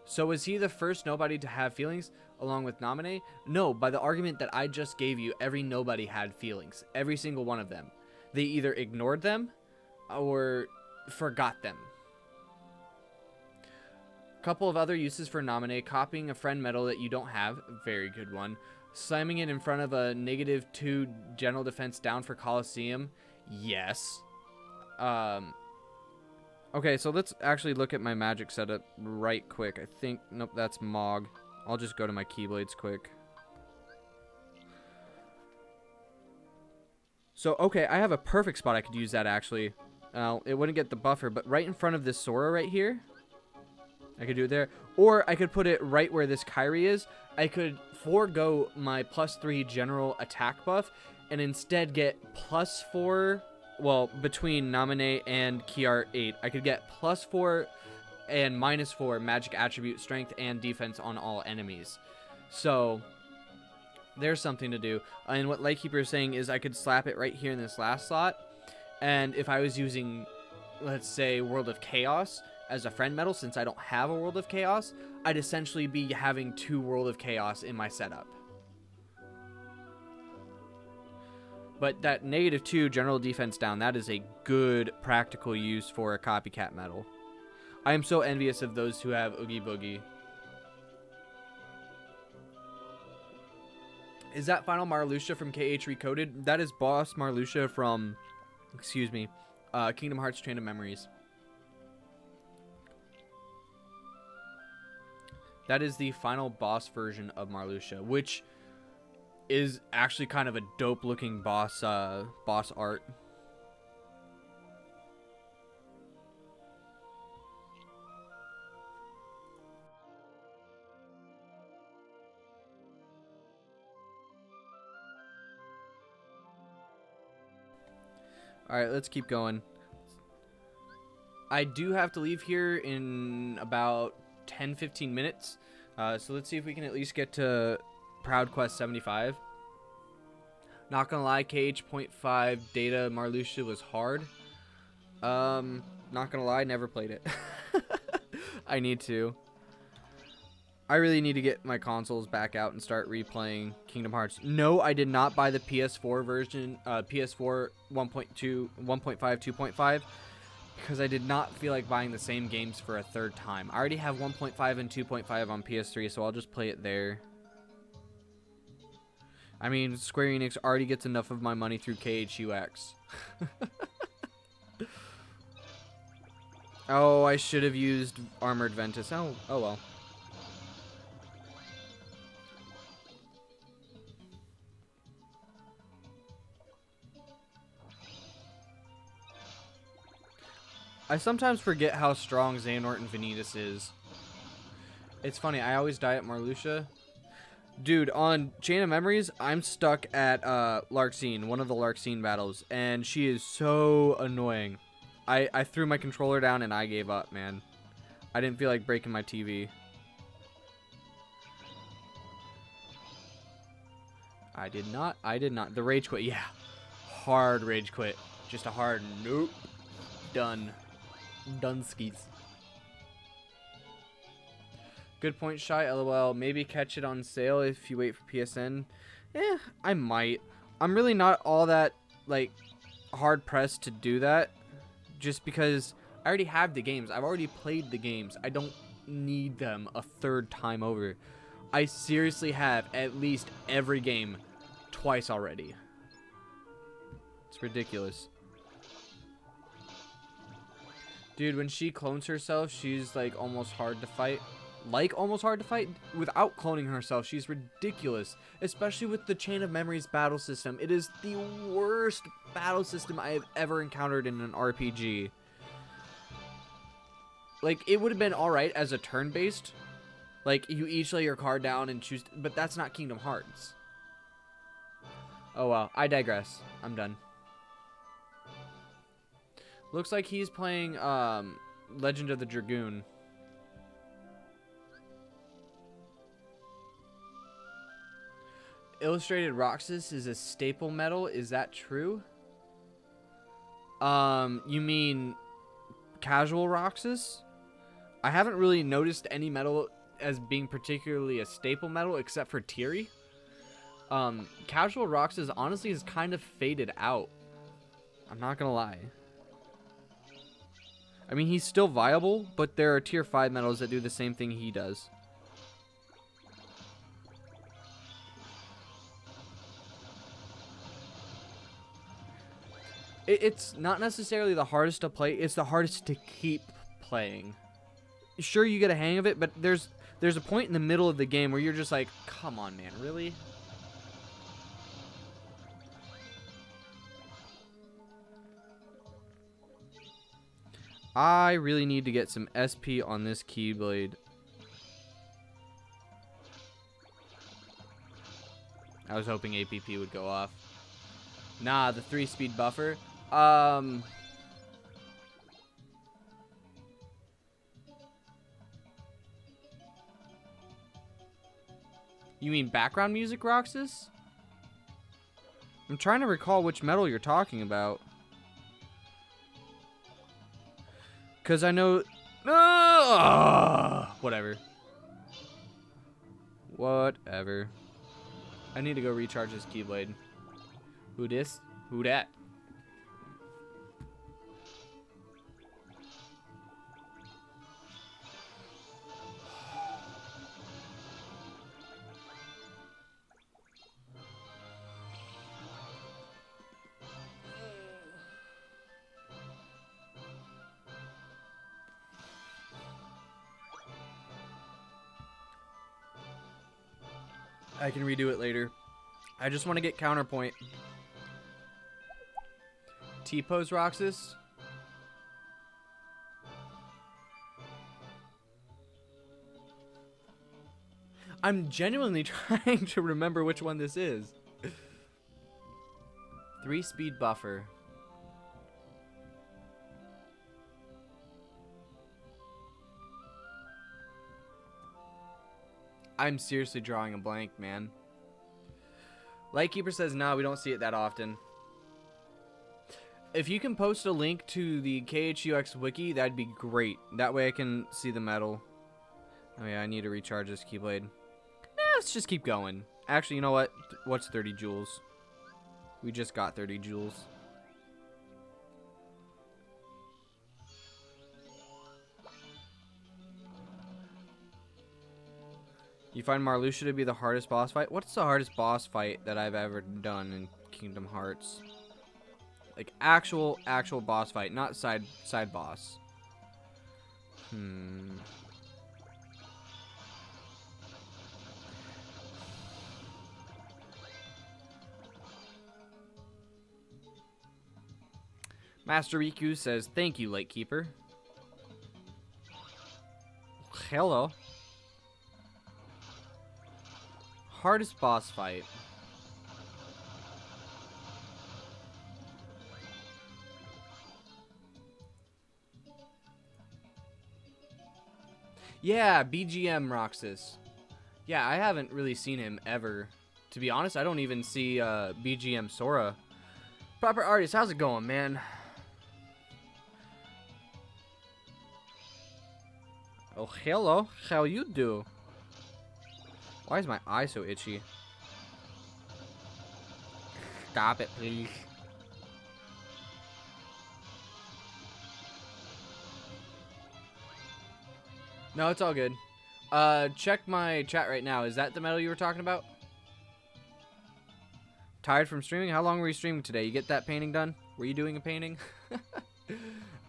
So is he the first nobody to have feelings along with Naminé? No, by the argument that I just gave you, every nobody had feelings. Every single one of them. They either ignored them or forgot them. Couple of other uses for Naminé: copying a friend medal that you don't have, very good one. Slamming it in front of a -2 general defense down for Colosseum, yes. Okay, so let's actually look at my magic setup right quick. I think, nope, that's Mog. I'll just go to my Keyblades quick. So, okay, I have a perfect spot I could use that, actually. It wouldn't get the buffer, but right in front of this Sora right here, I could do it there. Or I could put it right where this Kairi is. I could forego my +3 general attack buff and instead get +4... Well, between Naminé and Kiart 8, I could get +4 and -4 magic attribute, strength, and defense on all enemies. So, there's something to do. And what Lightkeeper is saying is I could slap it right here in this last slot. And if I was using, let's say, World of Chaos as a friend medal, since I don't have a World of Chaos, I'd essentially be having 2 World of Chaos in my setup. But that -2 general defense down, that is a good practical use for a copycat medal. I am so envious of those who have Oogie Boogie. Is that final Marluxia from KH Recoded? That is boss Marluxia from, excuse me, Kingdom Hearts Chain of Memories. That is the final boss version of Marluxia, which is actually kind of a dope looking boss art. Alright, let's keep going. I do have to leave here in about 10-15 minutes. So let's see if we can at least get to Proud Quest 75. Not gonna lie, KH.5 Data Marluxia was hard. Not gonna lie, never played it. I need to. I really need to get my consoles back out and start replaying Kingdom Hearts. No, I did not buy the PS4 version, PS4 1.2, 1.5, 2.5, because I did not feel like buying the same games for a third time. I already have 1.5 and 2.5 on PS3, so I'll just play it there. I mean, Square Enix already gets enough of my money through KHUX. Oh, I should have used Armored Ventus. Oh well. I sometimes forget how strong Xehanort and Vanitas is. It's funny, I always die at Marluxia. Dude, on Chain of Memories, I'm stuck at Larxene, one of the Larxene battles, and she is so annoying. I threw my controller down and I gave up, man. I didn't feel like breaking my TV. I did not. The rage quit, yeah. Hard rage quit. Just a hard nope. Done. Done skis. Good point, Shy. LOL. Maybe catch it on sale if you wait for PSN. I might. I'm really not all that, like, hard pressed to do that. Just because I already have the games. I've already played the games. I don't need them a third time over. I seriously have at least every game twice already. It's ridiculous. Dude, when she clones herself, she's like almost hard to fight. Almost hard to fight without cloning herself. She's ridiculous, especially with the Chain of Memories battle system. It is the worst battle system I have ever encountered in an RPG. Like, it would have been alright as a turn-based. Like, you each lay your card down and choose, but that's not Kingdom Hearts. Oh well, I digress. I'm done. Looks like he's playing Legend of the Dragoon. Illustrated Roxas is a staple metal. Is that true? You mean casual Roxas? I haven't really noticed any metal as being particularly a staple metal except for Teary. Casual Roxas honestly has kind of faded out. I'm not gonna lie. I mean, he's still viable, but there are tier 5 metals that do the same thing he does. It's not necessarily the hardest to play, it's the hardest to keep playing. Sure, you get a hang of it, but there's a point in the middle of the game where you're just like, come on, man, really? I really need to get some SP on this Keyblade. I was hoping APP would go off. Nah, the 3-speed buffer. You mean background music, Roxas? I'm trying to recall which metal you're talking about. Because I know... whatever. Whatever. I need to go recharge this Keyblade. Who this? Who that? I can redo it later. I just want to get counterpoint. T-pose Roxas. I'm genuinely trying to remember which one this is. 3-speed buffer. I'm seriously drawing a blank, man. Lightkeeper says, nah, we don't see it that often. If you can post a link to the KHUX wiki, that'd be great. That way I can see the metal. Oh yeah, I need to recharge this Keyblade. Let's just keep going. Actually, you know what? What's 30 joules? We just got 30 joules. You find Marluxia to be the hardest boss fight? What's the hardest boss fight that I've ever done in Kingdom Hearts? Like actual boss fight, not side boss. Hmm. Master Riku says, "Thank you, Lightkeeper." Hello. Hardest boss fight. Yeah, BGM Roxas. Yeah, I haven't really seen him ever. To be honest, I don't even see BGM Sora. Proper Artist, how's it going, man? Oh, hello. How you do? Why is my eye so itchy? Stop it, please. No, it's all good. Check my chat right now. Is that the medal you were talking about? Tired from streaming? How long were you streaming today? You get that painting done? Were you doing a painting?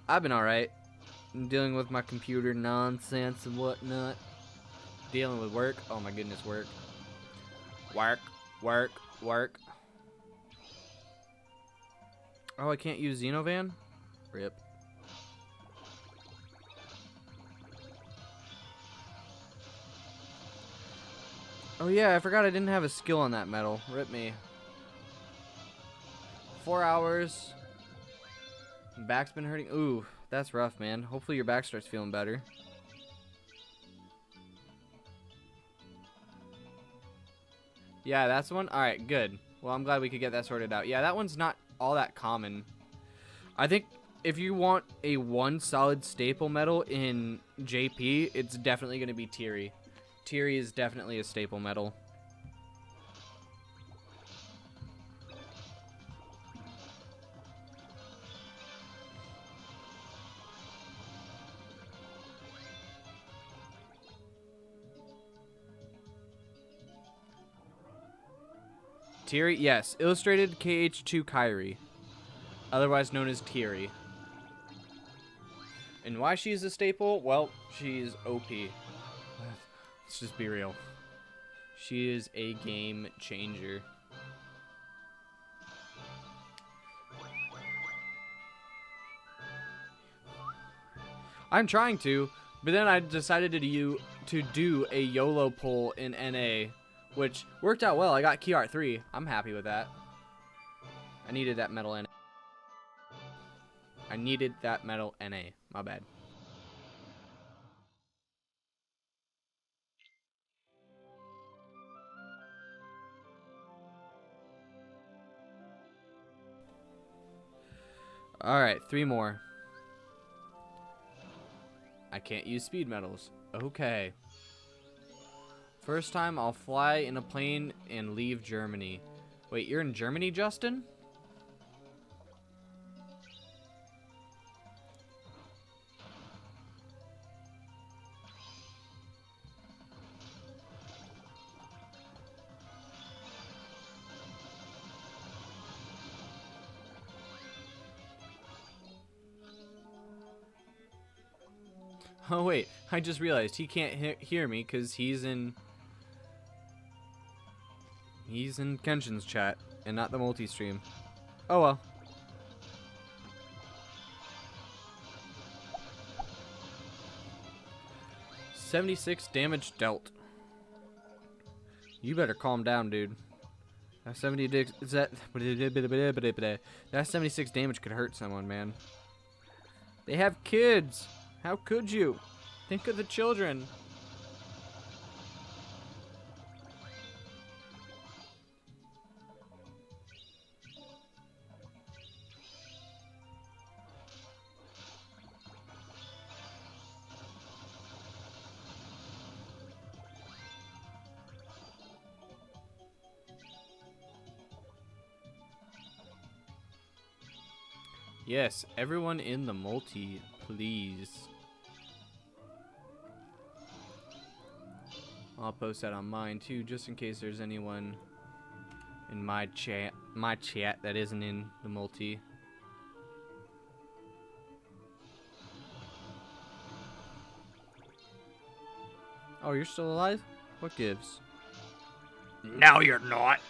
I've been alright. I'm dealing with my computer nonsense and whatnot. Dealing with work. Oh my goodness, work. Work, work, work. Oh, I can't use Xenovan? Rip. Oh yeah, I forgot I didn't have a skill on that medal. Rip me. 4 hours. Back's been hurting. Ooh, that's rough, man. Hopefully your back starts feeling better. Yeah, that's the one? Alright, good. Well, I'm glad we could get that sorted out. Yeah, that one's not all that common. I think if you want a one solid staple medal in JP, it's definitely going to be Teary. Teary is definitely a staple medal. Teary, yes. Illustrated KH2 Kairi. Otherwise known as Teary. And why she's a staple? Well, she's OP. Let's just be real. She is a game changer. I'm trying to, but then I decided to do a YOLO pull in NA, which worked out well. I got Key Art 3. I'm happy with that. I needed that medal NA. I needed that medal NA. My bad. Alright, 3 more. I can't use speed medals. Okay. First time I'll fly in a plane and leave Germany. Wait, you're in Germany, Justin? Oh wait, I just realized he can't hear me because he's in Kenshin's chat and not the multi-stream. Oh well. $76 damage dealt. You better calm down, dude. That 76 damage could hurt someone, man. They have kids. How could you? Think of the children. Yes, everyone in the multi, please. I'll post that on mine too, just in case there's anyone in my chat that isn't in the multi. Oh, you're still alive? What gives? Now you're not.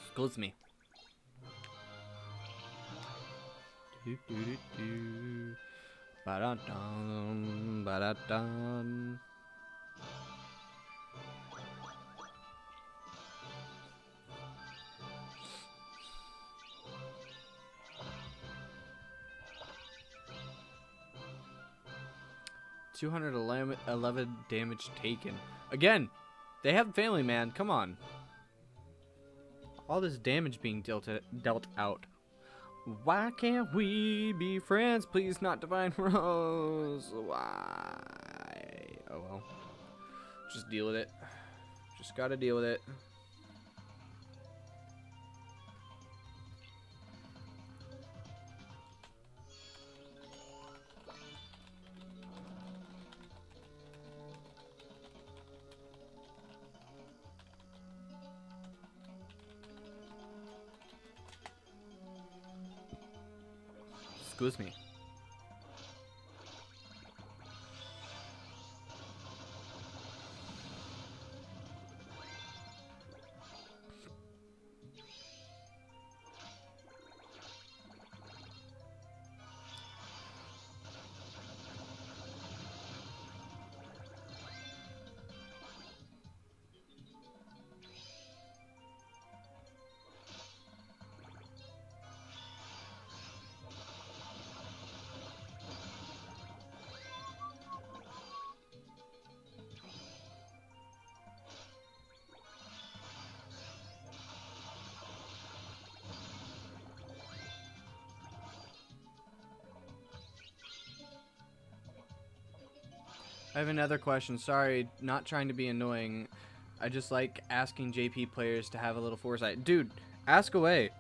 Excuse me. Do. Ba-da-dum, ba-da-dum. $211 damage taken. Again, they have family, man. Come on. All this damage being dealt out. Why can't we be friends? Please, not Divine Rose. Why? Oh well. Just deal with it. Just gotta deal with it. Excuse me. I have another question. Sorry, not trying to be annoying. I just like asking JP players to have a little foresight. Dude, ask away.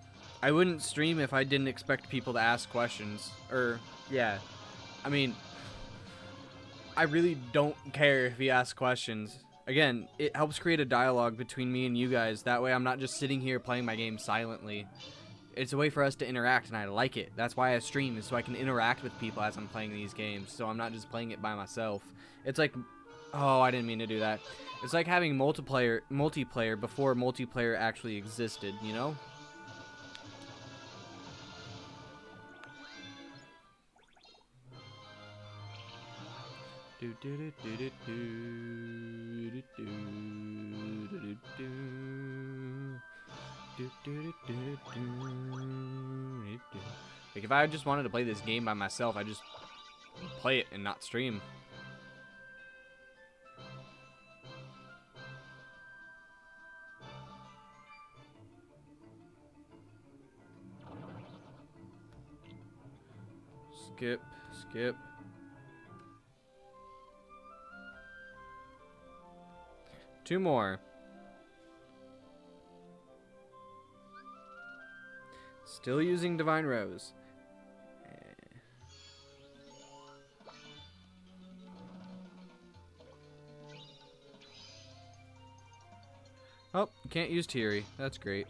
I wouldn't stream if I didn't expect people to ask questions. Yeah. I mean, I really don't care if you ask questions. Again, it helps create a dialogue between me and you guys. That way I'm not just sitting here playing my game silently. It's a way for us to interact, and I like it. That's why I stream, is so I can interact with people as I'm playing these games, so I'm not just playing it by myself. It's like, oh, I didn't mean to do that. It's like having multiplayer before multiplayer actually existed, you know? Like, if I just wanted to play this game by myself, I'd just play it and not stream. Skip. Two more. Still using Divine Rose. Oh, can't use Teary. That's great.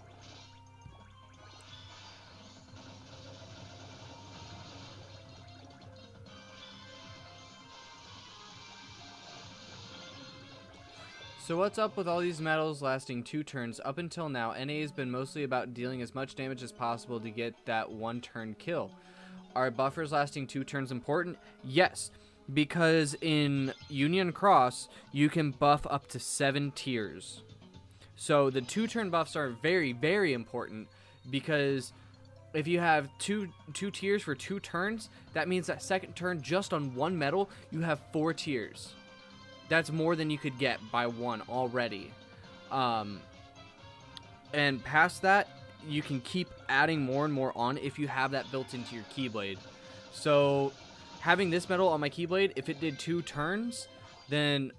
So what's up with all these medals lasting 2 turns? Up until now, NA has been mostly about dealing as much damage as possible to get that 1-turn kill. Are buffers lasting 2 turns important? Yes, because in Union Cross, you can buff up to 7 tiers. So the 2-turn buffs are very, very important, because if you have two tiers for 2 turns, that means that second turn, just on 1 medal, you have 4 tiers. That's more than you could get by 1 already. And past that, you can keep adding more and more on if you have that built into your Keyblade. So having this medal on my Keyblade, if it did 2 turns, then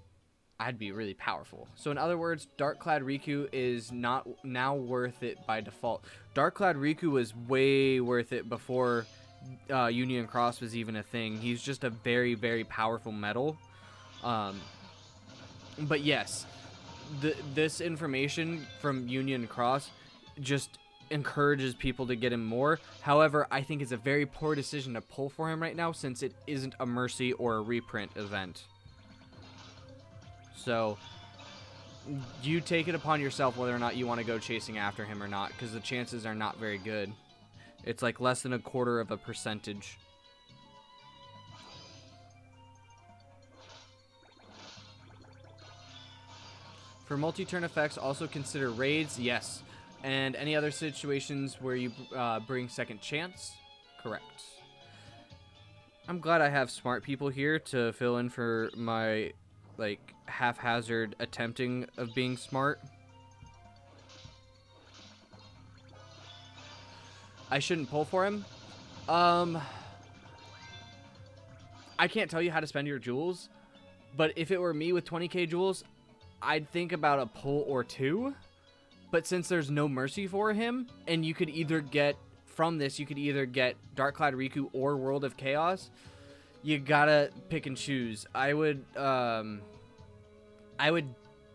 I'd be really powerful. So in other words, Dark-Clad Riku is not now worth it by default. Dark-Clad Riku was way worth it before Union Cross was even a thing. He's just a very, very powerful medal. But yes, this information from Union Cross just encourages people to get him more. However, I think it's a very poor decision to pull for him right now since it isn't a mercy or a reprint event. So you take it upon yourself whether or not you want to go chasing after him or not, because the chances are not very good. It's like less than 1/4%. For multi-turn effects, also consider raids, yes. And any other situations where you bring second chance, correct. I'm glad I have smart people here to fill in for my, like, haphazard attempting of being smart. I shouldn't pull for him. I can't tell you how to spend your jewels, but if it were me with 20k jewels, I'd think about a pull or two. But since there's no mercy for him, and you could either get, from this, you could either get Darkcloud Riku or World of Chaos, you gotta pick and choose. I would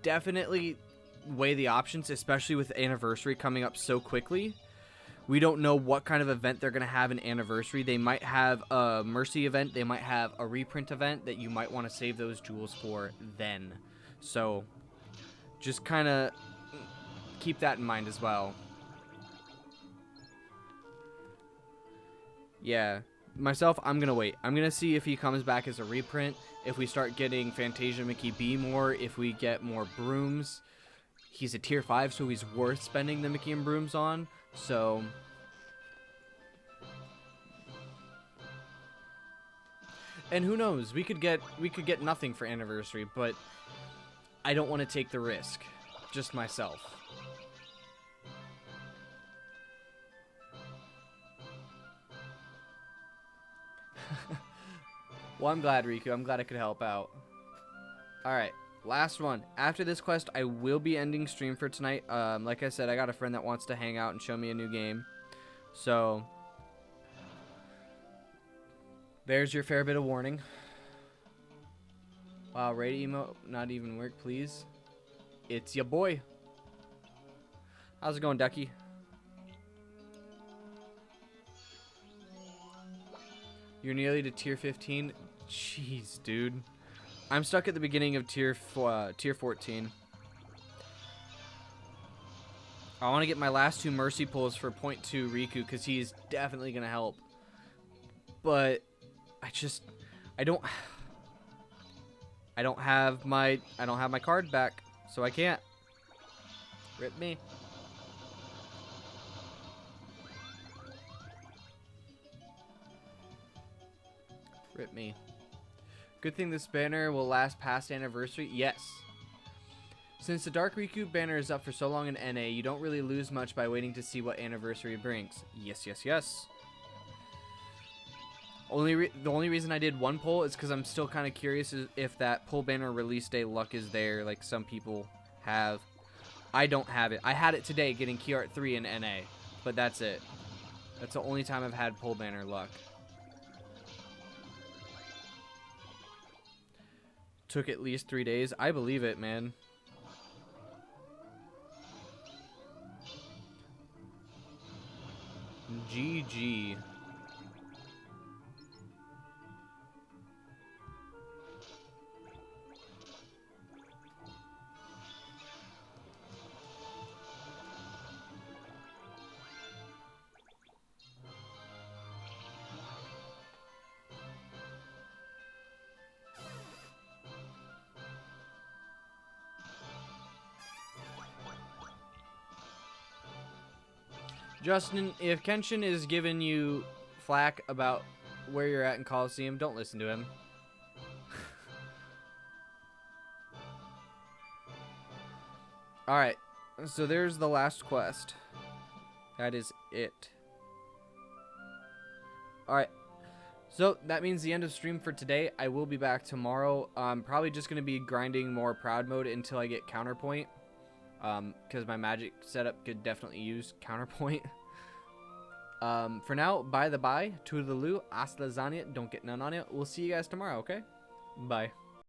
definitely weigh the options, especially with Anniversary coming up so quickly. We don't know what kind of event they're going to have in Anniversary. They might have a Mercy event. They might have a reprint event that you might want to save those jewels for then. So just kind of keep that in mind as well. Yeah. Myself, I'm going to wait. I'm going to see if he comes back as a reprint. If we start getting Fantasia Mickey B more. If we get more brooms. He's a tier 5, so he's worth spending the Mickey and brooms on. So and who knows, we could get nothing for Anniversary, but I don't want to take the risk, just myself. Well, I'm glad, Riku. I'm glad I could help out. Alright, last one. After this quest, I will be ending stream for tonight. Like I said, I got a friend that wants to hang out and show me a new game. So there's your fair bit of warning. Wow, raid emote not even work, please. It's your boy. How's it going, Ducky? You're nearly to tier 15. Jeez, dude. I'm stuck at the beginning of tier 14. I want to get my last 2 mercy pulls for 0.2 Riku because he's definitely going to help. But I don't have my card back, so I can't. Rip me. Rip me. Good thing this banner will last past Anniversary. Yes. Since the Dark Riku banner is up for so long in NA, you don't really lose much by waiting to see what Anniversary brings. Yes, yes, yes. The only reason I did 1 pull is because I'm still kind of curious if that pull banner release day luck is there, like some people have. I don't have it. I had it today getting Key Art 3 in NA, but that's it. That's the only time I've had pull banner luck. Took at least 3 days. I believe it, man. GG. Justin, if Kenshin is giving you flack about where you're at in Coliseum, don't listen to him. Alright, so there's the last quest. That is it. Alright, so that means the end of stream for today. I will be back tomorrow. I'm probably just going to be grinding more Proud Mode until I get Counterpoint. Because my magic setup could definitely use Counterpoint. For now, bye the bye, toodaloo, hasta lasagna, don't get none on it. We'll see you guys tomorrow, okay? Bye.